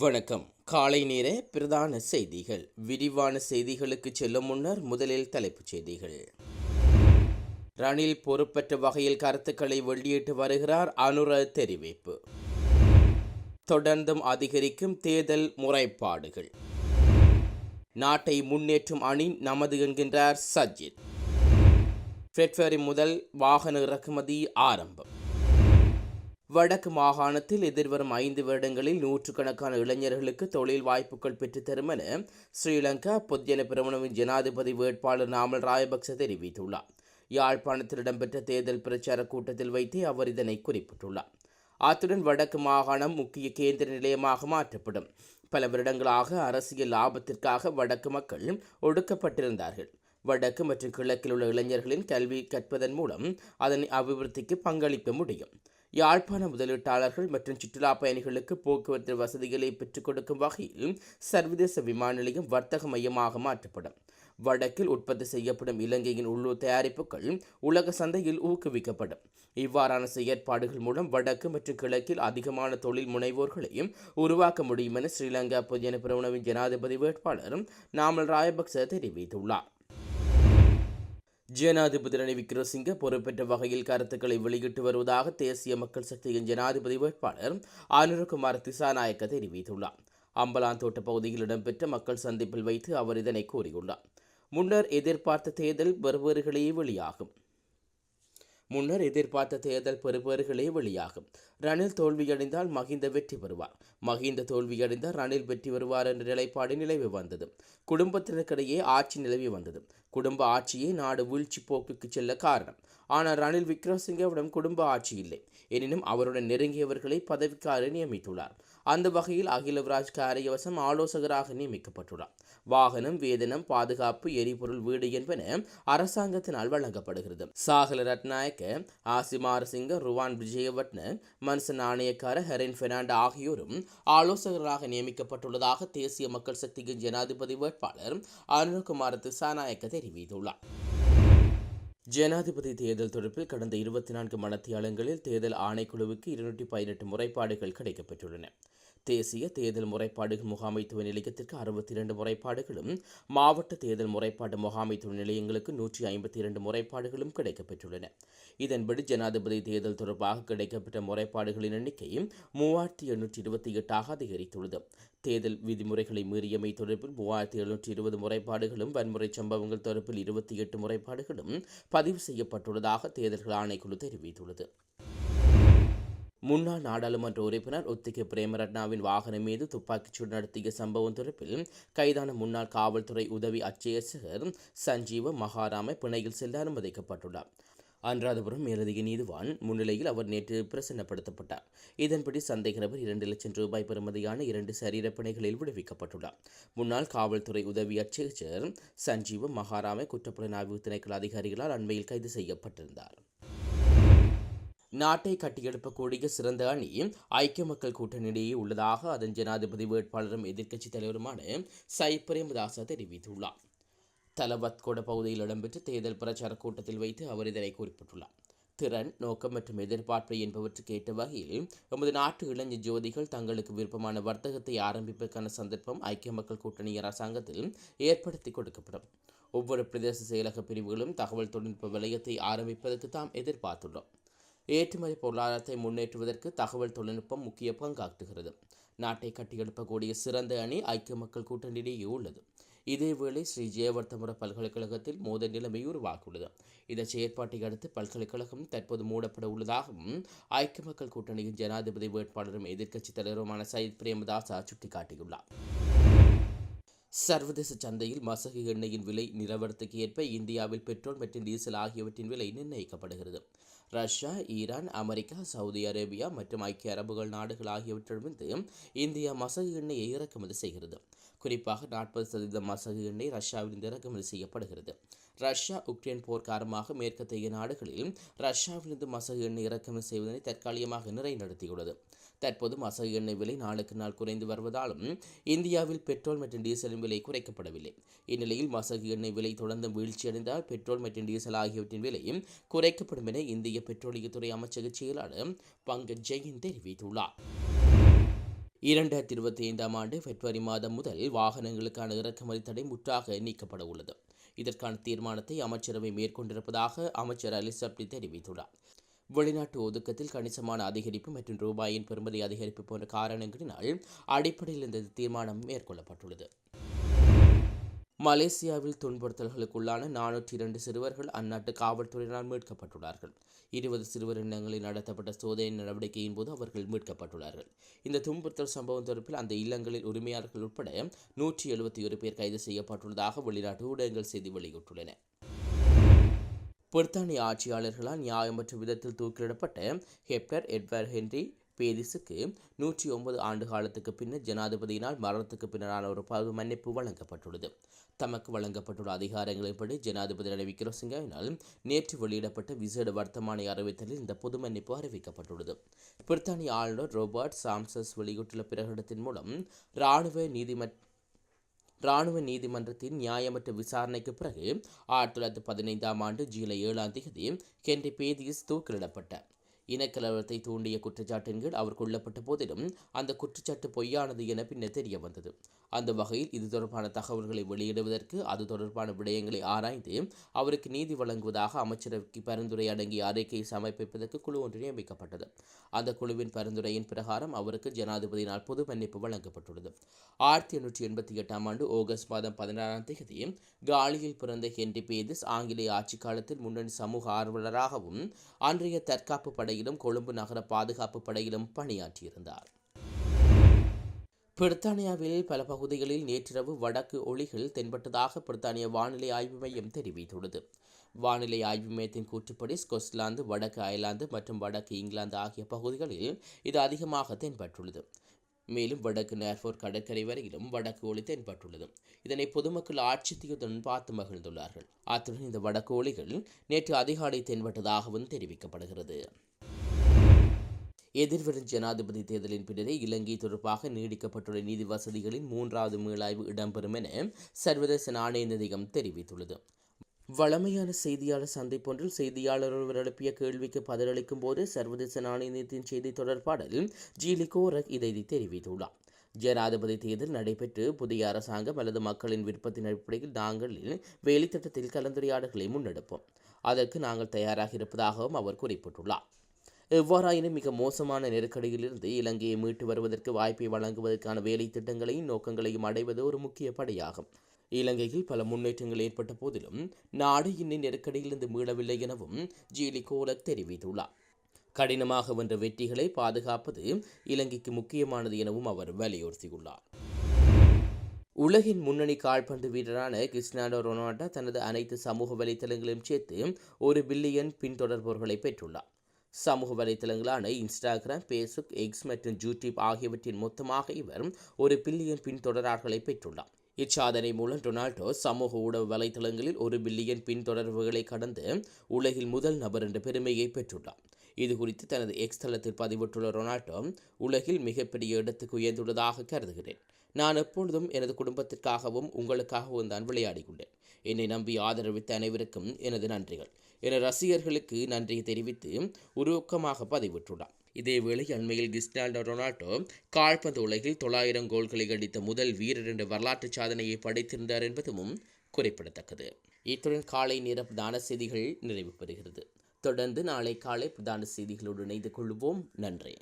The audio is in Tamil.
வணக்கம். காலை நேர பிரதான செய்திகள். விரிவான செய்திகளுக்கு செல்லும் முன்னர் முதலில் தலைப்புச் செய்திகள். ரணில் பொறுப்பற்ற வகையில் கருத்துக்களை வெளியிட்டு வருகிறார். அனுர தெரிவிப்பு. தொடர்ந்தும் அதிகரிக்கும் தேர்தல் முறைப்பாடுகள். நாட்டை முன்னேற்றும் அணி நமது என்கின்றார் சஜித். பிப்ரவரி முதல் வாகன இறக்குமதி ஆரம்பம். வடக்கு மாகாணத்தில் எதிர்வரும் 5 வருடங்களில் 100கணக்கான இளைஞர்களுக்கு தொழில் வாய்ப்புகள் பெற்றுத்தரும் என ஸ்ரீலங்கா பொதுஜன பெரமுனவின் ஜனாதிபதி வேட்பாளர் நாமல் ராயபக்ச தெரிவித்துள்ளார். யாழ்ப்பாணத்தில் இடம்பெற்ற தேர்தல் பிரச்சார கூட்டத்தில் வைத்தே அவர் இதனை குறிப்பிட்டுள்ளார். அத்துடன் வடக்கு மாகாணம் முக்கிய கேந்திர நிலையமாக மாற்றப்படும். பல வருடங்களாக அரசியல் லாபத்திற்காக வடக்கு மக்கள் ஒடுக்கப்பட்டிருந்தார்கள். வடக்கு மற்றும் கிழக்கில் உள்ள இளைஞர்களின் கல்வி கற்பதன் மூலம் அதன் அபிவிருத்திக்கு பங்களிக்க முடியும். யாழ்ப்பாண முதலீட்டாளர்கள் மற்றும் சுற்றுலா பயணிகளுக்கு போக்குவரத்து வசதிகளை பெற்றுக் கொடுக்கும் வகையில் சர்வதேச விமான நிலையம் வர்த்தக மையமாக மாற்றப்படும். வடக்கில் உற்பத்தி செய்யப்படும் இலங்கையின் உள்ளூர் தயாரிப்புகள் உலக சந்தையில் ஊக்குவிக்கப்படும். இவ்வாறான செயற்பாடுகள் மூலம் வடக்கு மற்றும் கிழக்கில் அதிகமான தொழில் முனைவோர்களையும் உருவாக்க முடியும் என ஸ்ரீலங்கா பொதுஜன பெரமுனவின் ஜனாதிபதி வேட்பாளர் நாமல் ராயபக்ச தெரிவித்துள்ளார். ஜனாதிபதி ரணில் விக்ரமசிங்க பொறுப்பேற்ற வகையில் கருத்துக்களை வெளியிட்டு வருவதாக தேசிய மக்கள் சக்தியின் ஜனாதிபதி வேட்பாளர் அனுரகுமார் திசாநாயக்க தெரிவித்துள்ளார். அம்பலாந்தோட்ட பகுதியில் இடம்பெற்ற மக்கள் சந்திப்பில் வைத்து அவர் இதனை கூறியுள்ளார். முன்னர் எதிர்பார்த்த தேர்தல் பெறுபேறுகளே வெளியாகும். ரணில் தோல்வியடைந்தால் மஹிந்த வெற்றி பெறுவார், மஹிந்த தோல்வியடைந்தால் ரணில் வெற்றி பெறுவார் என்ற நிலைப்பாடு நிலவி வந்தது. குடும்பத்தினருக்கிடையே ஆட்சி நிலவி வந்தது. குடும்ப ஆட்சியே நாடு வீழ்ச்சி போக்குக்கு செல்ல காரணம். ஆனால் ரணில் விக்ரமசிங்கவிடம் குடும்ப ஆட்சி இல்லை. எனினும் அவருடன் நெருங்கியவர்களை பதவிக்காக நியமித்துள்ளார். அந்த வகையில் அகிலவராஜ் காரியவசம் ஆலோசகராக நியமிக்கப்பட்டுள்ளார். வாகனம், வேதனம், பாதுகாப்பு, எரிபொருள், வீடு என்பன அரசாங்கத்தினால் வழங்கப்படுகிறது. சாகல ரட்நாயக்க, ஆசிமாரசிங்க, ருவான் விஜயவட்ன, மன்ச நாணயக்கார, ஹெரின் பெர்னாண்டோ ஆகியோரும் ஆலோசகராக நியமிக்கப்பட்டுள்ளதாக தேசிய மக்கள் சக்தியின் ஜனாதிபதி வேட்பாளர் அனுரகுமார் திசாநாயக்க தெரிவித்துள்ளார். ஜனாதிபதி தேர்தல் தொடர்பில் கடந்த 24 மணித்தியாலங்களில் தேர்தல் ஆணைக்குழுவுக்கு 218 முறைப்பாடுகள் கிடைக்கப்பெற்றுள்ளன. தேசிய தேர்தல் முறைப்பாடுகள் முகாமைத்துவ நிலையத்திற்கு 62 முறைப்பாடுகளும், மாவட்ட தேர்தல் முறைப்பாடு முகாமைத்துவ நிலையங்களுக்கு 152 முறைப்பாடுகளும் கிடைக்கப்பெற்றுள்ளன. இதன்படி ஜனாதிபதி தேர்தல் தொடர்பாக கிடைக்கப்பெற்ற முறைப்பாடுகளின் எண்ணிக்கை 3828 அதிகரித்துள்ளது. தேர்தல் விதிமுறைகளை மீறியமை தொடர்பில் 3720 முறைப்பாடுகளும், வன்முறை சம்பவங்கள் தொடர்பில் 28 முறைப்பாடுகளும் பதிவு செய்யப்பட்டுள்ளதாக தேர்தல்கள் ஆணைக்குழு தெரிவித்துள்ளது. முன்னாள் நாடாளுமன்ற உறுப்பினர் ஒத்திகை பிரேமரட்னாவின் வாகனம் மீது துப்பாக்கிச்சூடு நடத்திய சம்பவம் தொடர்பில் கைதான முன்னாள் காவல்துறை உதவி அச்சேசகர் சஞ்சீவ மகாராம பிணையில் செல்ல அனுமதிக்கப்பட்டுள்ளார். அனுராதபுரம் மேலதிக நீதிவான் முன்னிலையில் அவர் நேற்று பிரசன்னப்படுத்தப்பட்டார். இதன்படி சந்தேக நபர் 2 லட்சம் ரூபாய் பெறுமதியான 2 சரீர பிணைகளில் விடுவிக்கப்பட்டுள்ளார். முன்னாள் காவல்துறை உதவி அச்சேசகர் சஞ்சீவ மகாராம குற்றப்புலனாய்வு திணைக்கள அதிகாரிகளால் அண்மையில் கைது செய்யப்பட்டிருந்தார். நாட்டை கட்டியெழுப்பக்கூடிய சிறந்த அணி ஐக்கிய மக்கள் கூட்டணியிலேயே உள்ளதாக அதன் ஜனாதிபதி வேட்பாளரும் எதிர்க்கட்சித் தலைவருமான சயித் பிரேமதாச தெரிவித்துள்ளார். தலவத்கொட பகுதியில் இடம்பெற்ற தேர்தல் பிரச்சார கூட்டத்தில் வைத்து அவர் இதனை குறிப்பிட்டுள்ளார். திறன், நோக்கம் மற்றும் எதிர்பார்ப்பு என்பவற்றுக்கு ஏற்ற வகையில் எமது நாட்டு இளைஞர் ஜோதிகள் தங்களுக்கு விருப்பமான வர்த்தகத்தை ஆரம்பிப்பதற்கான சந்தர்ப்பம் ஐக்கிய மக்கள் கூட்டணி அரசாங்கத்தில் ஏற்படுத்தி கொடுக்கப்படும். ஒவ்வொரு பிரதேச செயலக பிரிவுகளும் தகவல் தொழில்நுட்ப வலயத்தை ஆரம்பிப்பதற்கு தாம் எதிர்பார்த்துள்ளோம். ஏற்றுமதி பொருளாதாரத்தை முன்னேற்றுவதற்கு தகவல் தொழில்நுட்பம் முக்கிய பங்காற்றுகிறது. நாட்டை கட்டியெழுப்பக்கூடிய சிறந்த அணி ஐக்கிய மக்கள் கூட்டணியிலேயே உள்ளது. இதேவேளை ஸ்ரீ ஜெயவர்த்தமுர பல்கலைக்கழகத்தில் மோதல் நிலைமை உருவாகியுள்ளது. இந்த செயற்பாட்டை அடுத்து பல்கலைக்கழகம் தற்போது மூடப்பட உள்ளதாகவும் ஐக்கிய மக்கள் கூட்டணியின் ஜனாதிபதி வேட்பாளரும் எதிர்க்கட்சித் தலைவருமான சயித் பிரேமதாசா சுட்டிக்காட்டியுள்ளார். சர்வதேச சந்தையில் மசகு எண்ணெயின் விலை நிலவரத்துக்கு ஏற்ப இந்தியாவில் பெட்ரோல் மற்றும் டீசல் ஆகியவற்றின் விலை நிர்ணயிக்கப்படுகிறது. Russia, Iran, America, Saudi Arabia மற்றும் ஐக்கிய அரபுகள் நாடுகள் ஆகியவற்றிலிருந்து இந்தியா மசகு எண்ணெயை இறக்குமதி செய்கிறது. குறிப்பாக 40% மசகு எண்ணெய் ரஷ்யாவிலிருந்து இறக்குமதி செய்யப்படுகிறது. ரஷ்யா உக்ரைன் போர் காரணமாக மேற்கத்திய நாடுகளில் ரஷ்யாவிலிருந்து மசகு எண்ணெய் இறக்குமதி செய்வதனை தற்காலிகமாக நிலைநிறுத்தியுள்ளது. தற்போது மசகு எண்ணெய் விலை நாளுக்கு நாள் குறைந்து வருவதாலும் இந்தியாவில் பெட்ரோல் மற்றும் டீசலின் விலை குறைக்கப்படவில்லை. இந்நிலையில் மசகு எண்ணெய் விலை தொடர்ந்து வீழ்ச்சியடைந்தால் பெட்ரோல் மற்றும் டீசல் ஆகியவற்றின் விலையும் குறைக்கப்படும் என இந்திய பெட்ரோலியத்துறை அமைச்சக செயலாளர் பங்கஜ் ஜெயின் தெரிவித்துள்ளார். 2025 ஆண்டு பிப்ரவரி மாதம் முதல் வாகனங்களுக்கான இறக்குமதி தடை முற்றாக நீக்கப்பட உள்ளது. இதற்கான தீர்மானத்தை அமைச்சரவை மேற்கொண்டிருப்பதாக அமைச்சர் அலி சப்ரி தெரிவித்துள்ளார். வெளிநாட்டு ஒதுக்கத்தில் கணிசமான அதிகரிப்பு மற்றும் ரூபாயின் பெறுமதி அதிகரிப்பு போன்ற காரணங்களினால் அடிப்படையில் இந்த தீர்மானம் மேற்கொள்ளப்பட்டுள்ளது. மலேசியாவில் துன்புறுத்தல்களுக்குள்ளான 402 சிறுவர்கள் அந்நாட்டு காவல்துறையினால் மீட்கப்பட்டுள்ளார்கள். 20 சிறுவர் இல்லங்களில் நடத்தப்பட்ட சோதனை நடவடிக்கையின் போது அவர்கள் மீட்கப்பட்டுள்ளார்கள். இந்த துன்புறுத்தல் சம்பவம் தொடர்பில் அந்த இல்லங்களில் உரிமையாளர்கள் உட்பட 171 பேர் கைது செய்யப்பட்டுள்ளதாக வெளிநாட்டு ஊடகங்கள் செய்தி வெளியிட்டுள்ளன. பிரித்தானிய ஆட்சியாளர்களால் நியாயமற்ற விதத்தில் தூக்கிலிடப்பட்ட ஹெப்டர் எட்வர்ட் ஹென்றி பேதிஸுக்கு 109 ஆண்டு காலத்துக்கு பின்னர் ஜனாதிபதியினால் மரணத்துக்கு பின்னரான ஒரு பொது மன்னிப்பு வழங்கப்பட்டுள்ளது. தமக்கு வழங்கப்பட்டுள்ள அதிகாரங்களின்படி ஜனாதிபதி ரணில் விக்ரமசிங்கவினால் நேற்று வெளியிடப்பட்ட விசேட வர்த்தமானி அறிவித்தலில் இந்த பொது மன்னிப்பு அறிவிக்கப்பட்டுள்ளது. பிரித்தானிய ஆளுநர் ரோபர்ட் சாம்சஸ் வெளியிட்டுள்ள பிரகடனத்தின் மூலம் இராணுவ நீதிமன்றத்தின் நியாயமற்ற விசாரணைக்கு பிறகு 1915 ஆண்டு ஜூலை 7 ஹென்றி பேதிஸ் தூக்கிலிடப்பட்டார். இனக்கலவரத்தை தூண்டிய குற்றச்சாட்டின் கீழ் அவர் கொல்லப்பட்ட போதிலும் அந்த குற்றச்சாட்டு பொய்யானது என பின்னர் தெரிய வந்தது. அந்த வகையில் இது தொடர்பான தகவல்களை வெளியிடுவதற்கு அது தொடர்பான விடயங்களை ஆராய்ந்து அவருக்கு நீதி வழங்குவதாக அமைச்சரவைக்கு பரிந்துரை அடங்கிய அறிக்கையை சமர்ப்பிப்பதற்கு குழு ஒன்று நியமிக்கப்பட்டது. அந்த குழுவின் பரிந்துரையின் பிரகாரம் அவருக்கு ஜனாதிபதியினால் பொது மன்னிப்பு வழங்கப்பட்டுள்ளது. 1888 ஆண்டு ஆகஸ்ட் மாதம் 16 காலியில் பிறந்த ஹென்றி பேதிஸ் ஆங்கிலேய ஆட்சி காலத்தில் முன்னணி சமூக ஆர்வலராகவும் அன்றைய தற்காப்பு படையிலும் கொழும்பு நகர பாதுகாப்பு படையிலும் பணியாற்றியிருந்தார். பிரித்தானியாவில் பல பகுதிகளில் நேற்றிரவு வடக்கு ஒளிகள் தென்பட்டதாக பிரித்தானிய வானிலை ஆய்வு மையம் தெரிவித்துள்ளது. வானிலை ஆய்வு மையத்தின் கூற்றுப்படி ஸ்கொட்லாந்து, வடக்கு அயர்லாந்து மற்றும் வடக்கு இங்கிலாந்து ஆகிய பகுதிகளில் இது அதிகமாக தென்பட்டுள்ளது. மேலும் வடக்கு நேர்ஃபோர்ட் கடற்கரை வரையிலும் வடக்கு ஒளி தென்பட்டுள்ளது. இதனை பொதுமக்கள் ஆட்சியத்துடன் பார்த்து மகிழ்ந்துள்ளார்கள். அத்துடன் இந்த வடக்கு ஒளிகள் நேற்று அதிகாலை தென்பட்டதாகவும் தெரிவிக்கப்படுகிறது. எதிர்வரும் ஜனாதிபதி தேர்தலின் பின்னரே இலங்கை தொடர்பாக நீடிக்கப்பட்டுள்ள நீதி வசதிகளின் 3வது மீளாய்வு இடம்பெறும் என சர்வதேச நாணய நிதியம் தெரிவித்துள்ளது. வழமையான செய்தியாளர் சந்திப்பொன்றில் செய்தியாளர் ஒருவர் எழுப்பிய கேள்விக்கு பதிலளிக்கும் போது சர்வதேச நாணய நிதியத்தின் செய்தி தொடர்பாளர் ஜீலி கோரக் இதை தெரிவித்துள்ளார். ஜனாதிபதி தேர்தல் நடைபெற்று புதிய அரசாங்கம் அல்லது மக்களின் விருப்பத்தின் அடிப்படையில் நாங்கள் வேலைத்திட்டத்தில் கலந்துரையாடல்களை முன்னெடுப்போம். அதற்கு நாங்கள் தயாராக இருப்பதாகவும் அவர் குறிப்பிட்டுள்ளார். எவ்வாறாயினும் மிக மோசமான நெருக்கடியிலிருந்து இலங்கையை மீட்டு வருவதற்கு வாய்ப்பை வழங்குவதற்கான வேலை திட்டங்களையும் நோக்கங்களையும் அடைவது ஒரு முக்கிய படையாகும். இலங்கையில் பல முன்னேற்றங்கள் ஏற்பட்ட போதிலும் நாடு இன்னும் நெருக்கடியிலிருந்து மீளவில்லை எனவும் ஜீலி கோரக் தெரிவித்துள்ளார். கடினமாக வென்ற வெற்றிகளை பாதுகாப்பது இலங்கைக்கு முக்கியமானது எனவும் அவர் வலியுறுத்தியுள்ளார். உலகின் முன்னணி கால்பந்து வீரரான கிறிஸ்டியானோ ரொனால்டோ தனது அனைத்து சமூக வலைத்தளங்களையும் சேர்த்து 1 பில்லியன் பின்தொடர்பவர்களை பெற்றுள்ளார். சமூக வலைத்தளங்களான இன்ஸ்டாகிராம், ஃபேஸ்புக், எக்ஸ் மற்றும் யூடியூப் ஆகியவற்றின் மொத்தமாக இவர் 1 பில்லியன் பின்தொடராளர்களை பெற்றுள்ளார். இச்சாதனை மூலம் ரொனால்டோ சமூக ஊடக வலைத்தளங்களில் 1 பில்லியன் பின்தொடர்புகளை கடந்து உலகில் முதல் நபர் என்ற பெருமையை பெற்றுள்ளார். இது குறித்து தனது எக்ஸ் தளத்தில் பதிவிட்டுள்ள ரொனால்டோ, உலகில் மிகப்பெரிய இடத்துக்கு உயர்ந்துள்ளதாக கருதுகிறேன். நான் எப்பொழுதும் எனது குடும்பத்திற்காகவும் உங்களுக்காகவும் தான் விளையாடிக்கொண்டேன். என்னை நம்பி ஆதரவித்த அனைவருக்கும் எனது நன்றிகள் என ரசிகர்களுக்கு நன்றியை தெரிவித்து உருவக்கமாக பதிவிட்டுள்ளார். இதேவேளை அண்மையில் கிறிஸ்டியானோ ரொனால்டோ கால்பந்து உலகில் 900 கோல்களை அடித்த முதல் வீரர் என்ற வரலாற்று சாதனையை படைத்திருந்தார் என்பதும் குறிப்பிடத்தக்கது. இத்துடன் காலை நேர பிரதான செய்திகள் நிறைவு பெறுகிறது. தொடர்ந்து நாளை காலை பிரதான செய்திகளோடு இணைந்து கொள்வோம். நன்றி.